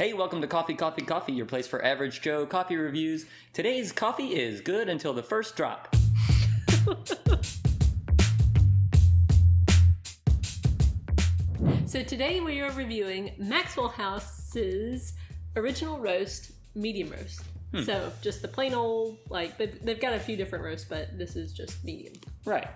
Hey, welcome to Coffee, Coffee, Coffee, your place for average Joe coffee reviews. Today's coffee is good until the first drop. So today we are reviewing Maxwell House's original roast, medium roast. So just the plain old, like, they've got a few different roasts, but this is just medium. Right.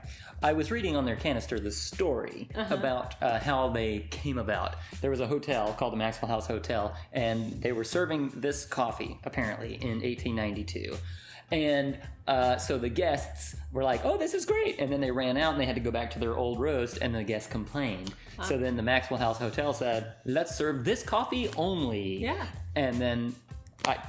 I was reading on their canister the story about how they came about. There was a hotel called the Maxwell House Hotel, and they were serving this coffee, apparently, in 1892. And so the guests were like, oh, this is great. And then they ran out and they had to go back to their old roast, and the guests complained. So then the Maxwell House Hotel said, let's serve this coffee only. Yeah. And then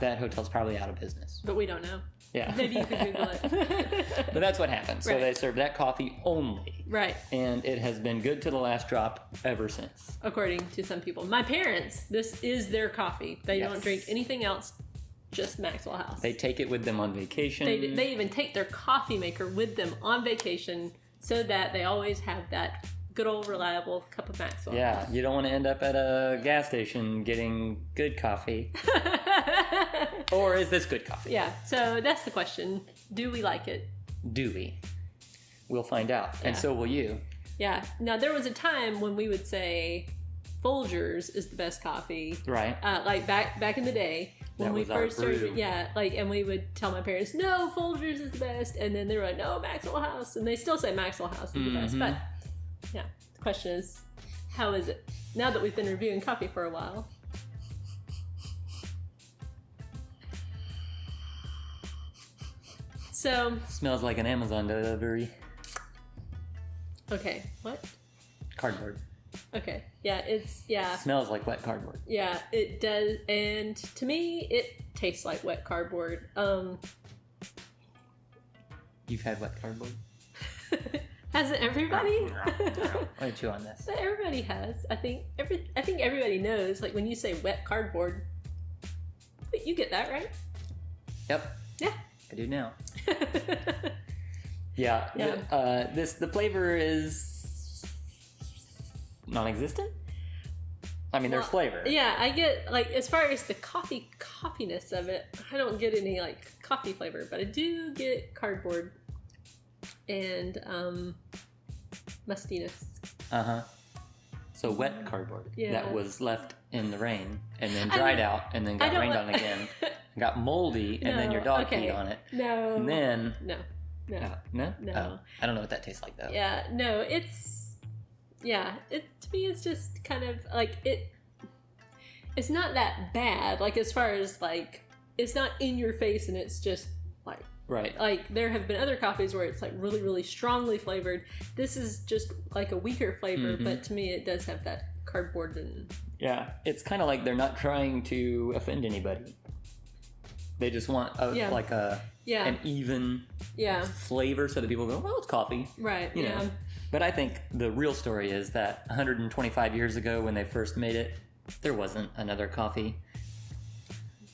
that hotel's probably out of business. But we don't know. Yeah. Maybe you could Google it. But that's what happened. So they served that coffee only. Right. And it has been good to the last drop ever since. According to some people. My parents, this is their coffee. They don't drink anything else, just Maxwell House. They take it with them on vacation. They even take their coffee maker with them on vacation so that they always have that good old reliable cup of Maxwell. Yeah, you don't want to end up at a gas station getting good coffee. Or is this good coffee? Yeah, so that's the question. Do we like it? Do we? We'll find out. And so will you. Yeah. Now, there was a time when we would say Folgers is the best coffee. Right. Like back in the day. When we first started, and we would tell my parents, no, Folgers is the best. And then they were like, no, Maxwell House. And they still say Maxwell House is the best. But yeah, the question is, how is it? Now that we've been reviewing coffee for a while. So. Smells like an Amazon delivery. Okay, what? Cardboard. Okay, yeah, Smells like wet cardboard. Yeah, it does, and to me, it tastes like wet cardboard. You've had wet cardboard? Hasn't everybody? Why chew on this? Everybody has. I think everybody knows. Like when you say wet cardboard, you get that right? Yep. Yeah. I do now. Yeah. The flavor is non-existent. I mean, there's flavor. Yeah, I get, like, as far as the coffeeness of it, I don't get any like coffee flavor, but I do get cardboard and mustiness. So wet cardboard that was left in the rain and then I dried out and then got rained on again, got moldy, and then your dog peed on it. No. And then no. No. Oh, I don't know what that tastes like though. Yeah. No. To me, it's just kind of like it's not that bad. Like as far as like, it's not in your face and it's just like. Right. Like there have been other coffees where it's like really, really strongly flavored. This is just like a weaker flavor, but to me it does have that cardboard and. Yeah, it's kind of like they're not trying to offend anybody. They just want an even flavor so that people go, well, it's coffee. Right. You know. But I think the real story is that 125 years ago when they first made it, there wasn't another coffee.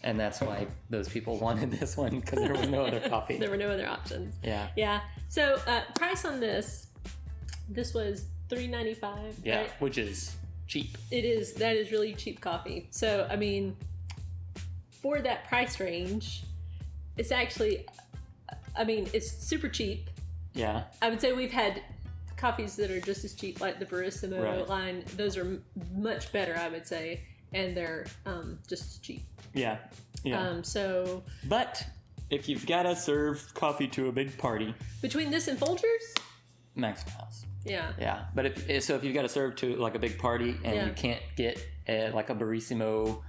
And that's why those people wanted this one, because there was no other coffee. There were no other options. Yeah. Yeah. So price on this was $3.95. Yeah, right? which is cheap. It is. That is really cheap coffee. So, I mean, for that price range, it's actually, it's super cheap. Yeah. I would say we've had coffees that are just as cheap, like the Barissimo line. Those are much better, I would say, and they're just as cheap. Yeah. But if you've got to serve coffee to a big party, between this and Folgers, Maxwell House. Yeah. Yeah. But if you've got to serve to like a big party and you can't get like a Barissimo,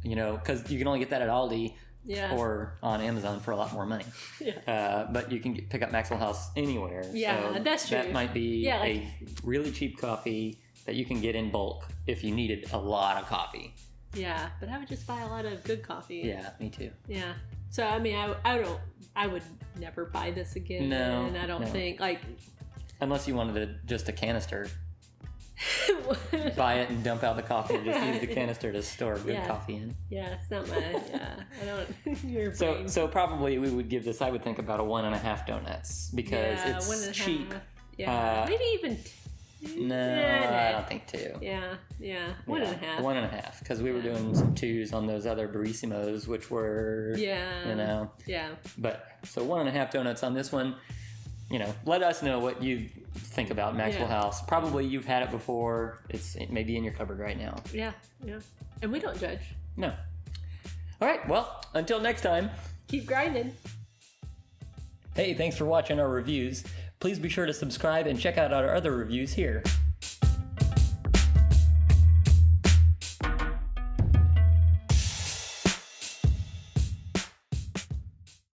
because you can only get that at Aldi. Yeah. Or on Amazon for a lot more money. Yeah. But you can pick up Maxwell House anywhere. Yeah, so that's true. That might be a really cheap coffee that you can get in bulk if you needed a lot of coffee. Yeah, but I would just buy a lot of good coffee. Yeah, me too. Yeah. So I would never buy this again. No. And I don't think unless you wanted just a canister. Buy it and dump out the coffee and just use the canister to store good coffee in. Yeah, it's not my. I don't. Your brain. So probably we would give this, I would think, about a 1.5 donuts because it's cheap. Yeah, maybe even No, I don't think 2. Yeah. 1.5. 1.5, because we were doing some 2s on those other Barissimos, which were, Yeah. But, so 1.5 donuts on this one. Let us know what you think about Maxwell House. Probably you've had it before. It may be in your cupboard right now. Yeah. And we don't judge. No. All right, well, until next time. Keep grinding. Hey, thanks for watching our reviews. Please be sure to subscribe and check out our other reviews here.